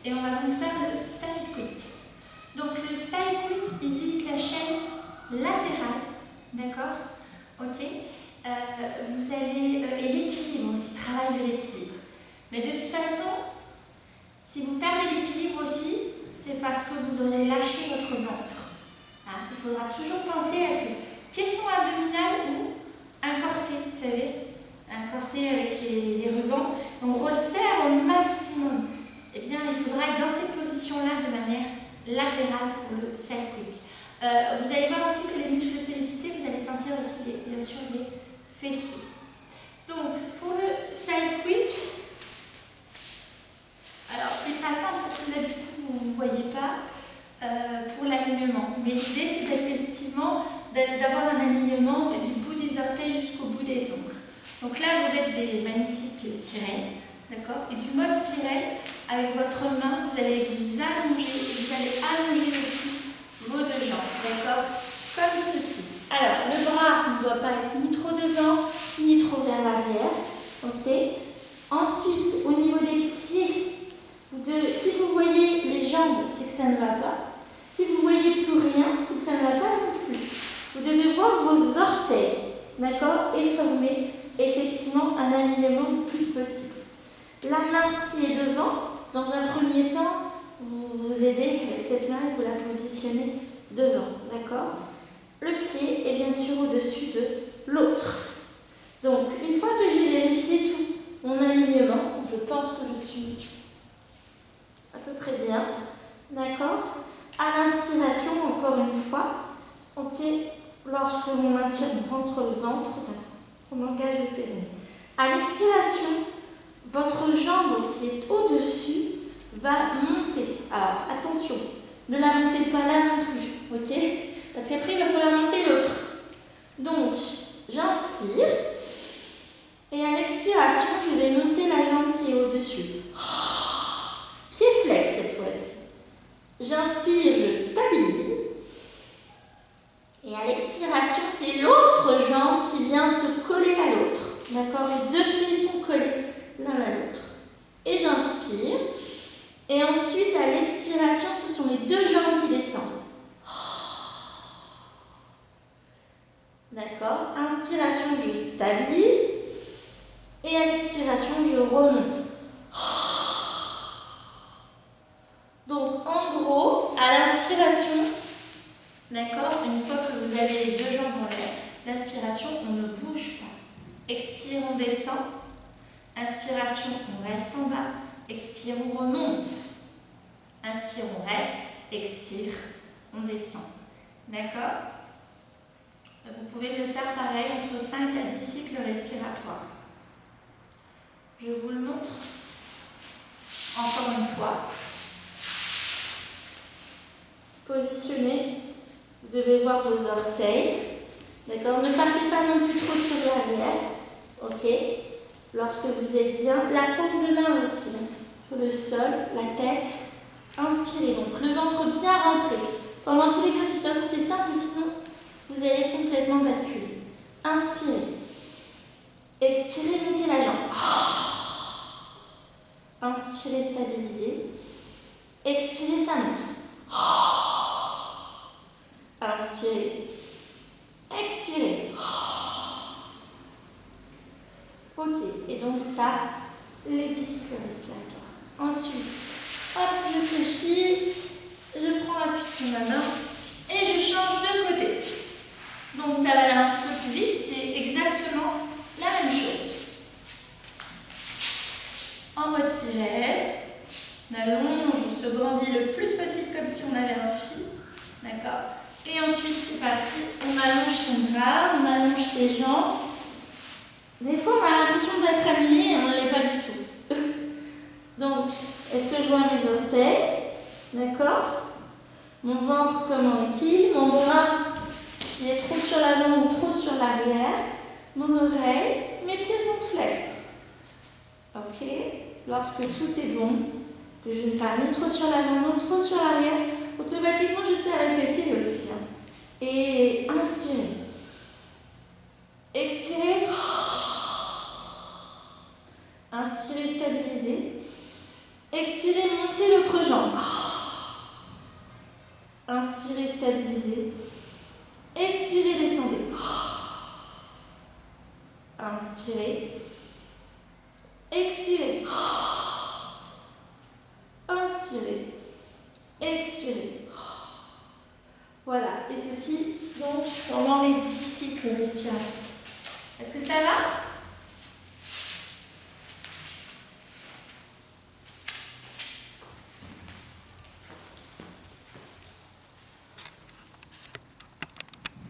Et on va donc faire le side quick. Donc le side quick, il vise la chaîne latérale, d'accord? Ok. Vous allez et l'équilibre aussi, travail de l'équilibre. Mais de toute façon, si vous perdez l'équilibre aussi, c'est parce que vous aurez lâché votre ventre. Hein? Il faudra toujours penser à ce caisson abdominal ou un corset, vous savez, un corset avec les rubans. On resserre au maximum. Eh bien, il faudra être dans cette position-là de manière latérale pour le side quick. Vous allez voir aussi que les muscles sollicités, vous allez sentir aussi bien sûr les fessiers. Donc, pour le side quick, alors c'est pas simple parce que là du coup vous ne voyez pas pour l'alignement. Mais l'idée c'est effectivement d'avoir un alignement en fait, du bout des orteils jusqu'au bout des ongles. Donc là vous êtes des magnifiques sirènes, d'accord? Et du mode sirène, avec votre main, vous allez vous allonger et vous allez allonger aussi vos deux jambes, d'accord? Comme ceci. Alors, le bras ne doit pas être ni trop devant, ni trop vers l'arrière, ok? Ensuite, au niveau des pieds, si vous voyez les jambes, c'est que ça ne va pas. Si vous ne voyez plus rien, c'est que ça ne va pas non plus. Vous devez voir vos orteils, d'accord? Et former effectivement un alignement le plus possible. La main qui est devant, dans un premier temps, vous vous aidez avec cette main et vous la positionnez devant, d'accord? Le pied est bien sûr au-dessus de l'autre. Donc, une fois que j'ai vérifié tout mon alignement, je pense que je suis à peu près bien, d'accord? À l'inspiration, encore une fois, ok? Lorsque l'on inspire, on rentre le ventre, on engage le périnée. À l'expiration, votre jambe qui est au-dessus va monter. Alors, attention, ne la montez pas là non plus, ok? Parce qu'après, il va falloir monter l'autre. Donc, j'inspire. Et à l'expiration, je vais monter la jambe qui est au-dessus. Pied flex cette fois-ci. J'inspire, je stabilise. Et à l'expiration, c'est l'autre jambe qui vient se coller à l'autre. D'accord? Les deux pieds sont collés l'un à l'autre. Et j'inspire. Et ensuite, à l'expiration, ce sont les deux jambes qui descendent. D'accord? Inspiration, je stabilise. Et à l'expiration, je remonte. Donc, en gros, à l'inspiration, d'accord? Une fois que vous avez les deux jambes en l'air, l'inspiration, on ne bouge pas. Expire, on descend. Inspiration, on reste en bas. Expire, on remonte. Inspire, on reste. Expire, on descend. D'accord? Vous pouvez le faire pareil entre 5 à 10 cycles respiratoires. Je vous le montre encore une fois. Positionnez, vous devez voir vos orteils. D'accord? Ne partez pas non plus trop sur l'arrière. Ok? Lorsque vous êtes bien, la paume de main aussi, sur le sol, la tête. Inspirez, donc le ventre bien rentré. Pendant tout l'exercice, c'est simple, sinon vous allez complètement basculer. Inspirez. Expirez, montez la jambe. Inspirez, stabilisez. Expirez, ça monte. Inspirez. Expirez. Ok, et donc ça, les 10 cycles respiratoires. Ensuite, hop, je fléchis, je prends appui sur ma main et je change de côté. Donc ça va aller un petit peu plus vite, c'est exactement la même chose. En mode sirène, on allonge, on se grandit le plus possible comme si on avait un fil. D'accord? Et ensuite, c'est parti, on allonge son bras, on allonge ses jambes. Des fois, on a l'impression d'être aligné et on ne l'est pas du tout. Donc, est-ce que je vois mes orteils? D'accord? Mon ventre, comment est-il? Mon bras, il est trop sur l'avant ou trop sur l'arrière. Mon oreille, mes pieds sont flex. Ok? Lorsque tout est bon, que je ne pars ni trop sur l'avant, ni trop sur l'arrière, automatiquement, je serre les fessiers aussi. Hein. Et inspirez. Expirez. Inspirez, stabilisez. Expirez, montez l'autre jambe. Inspirez, stabilisez. Expirez, descendez. Inspirez. Expirez. Inspirez. Expirez. Voilà. Et ceci, donc, pendant les 10 cycles respiratoires. Est-ce que ça va ?